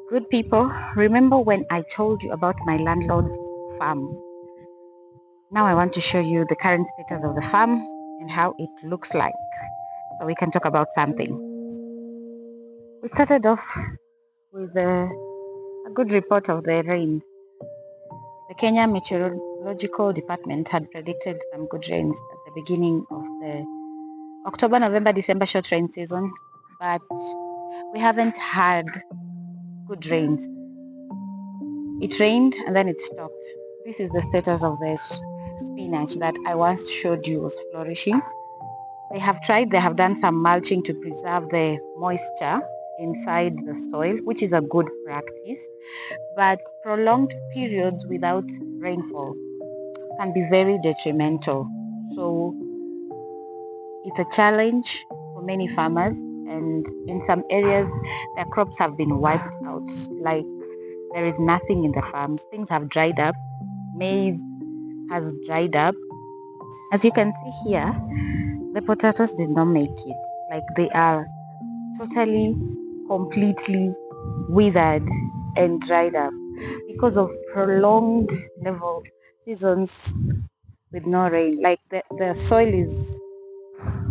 Good people, remember when I told you about my landlord's farm? Now I want to show you the current status of the farm and how it looks like, so we can talk about something. We started off with a good report of the rain. The Kenya Meteorological Department had predicted some good rains at the beginning of the October, November, December short rain season, but we haven't had good rains. It rained and then it stopped. This is the status of the spinach that I once showed you was flourishing. They have done some mulching to preserve the moisture inside the soil, which is a good practice. But prolonged periods without rainfall can be very detrimental. So it's a challenge for many farmers, and in some areas their crops have been wiped out. Like there is nothing in the farms. Things have dried up. Maize has dried up. As you can see here, the potatoes did not make it. Like they are totally, completely withered and dried up because of prolonged level seasons with no rain. Like the soil is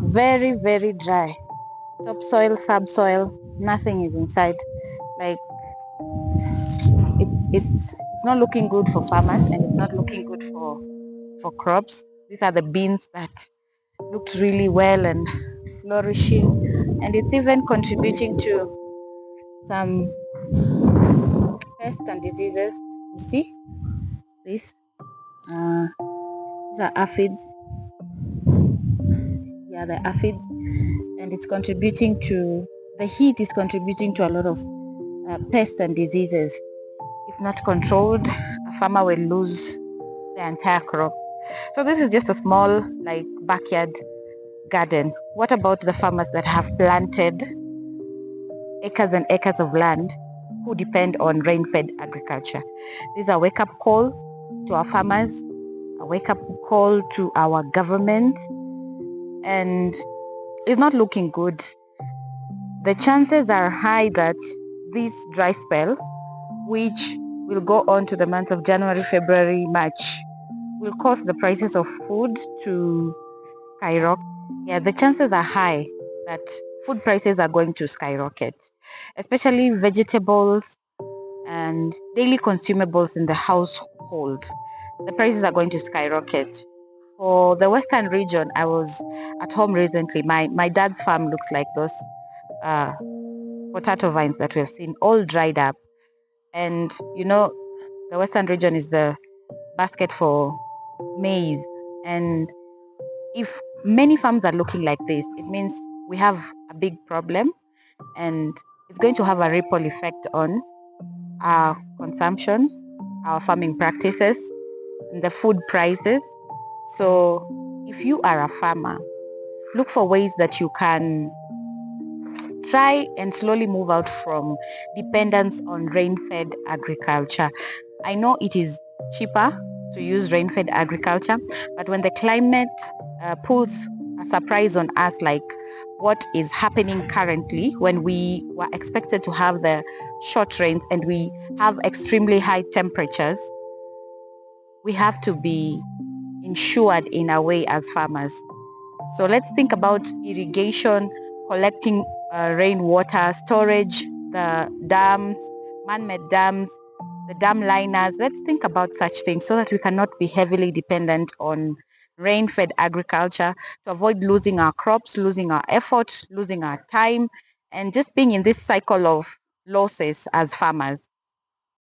very, very dry. Topsoil, subsoil, nothing is inside. Like it's not looking good for farmers, and it's not looking good for crops. These are the beans that looked really well and flourishing, and it's even contributing to some pests and diseases. You see this? These are aphids. Yeah, the aphids, and it's contributing to the heat is contributing to a lot of pests and diseases. If not controlled, a farmer will lose the entire crop. So this is just a small, like, backyard garden. What about the farmers that have planted acres and acres of land who depend on rain-fed agriculture? This is a wake-up call to our farmers, a wake-up call to our government, and it's not looking good. The chances are high that this dry spell, which will go on to the month of January, February, March, will cause the prices of food to skyrocket. Yeah, the chances are high that food prices are going to skyrocket, especially vegetables and daily consumables in the household. The prices are going to skyrocket. For the western region, I was at home recently. My dad's farm looks like those potato vines that we've seen, all dried up. And the western region is the basket for maize. And if many farms are looking like this, it means we have a big problem, and it's going to have a ripple effect on our consumption, our farming practices, and the food prices. So if you are a farmer, look for ways that you can try and slowly move out from dependence on rain-fed agriculture. I know it is cheaper to use rain-fed agriculture, but when the climate pulls a surprise on us, like what is happening currently, when we were expected to have the short rains and we have extremely high temperatures, we have to be insured in a way as farmers. So let's think about irrigation, collecting rainwater, storage, the dams, man-made dams, the dam liners. Let's think about such things so that we cannot be heavily dependent on rain-fed agriculture, to avoid losing our crops, losing our effort, losing our time, and just being in this cycle of losses as farmers.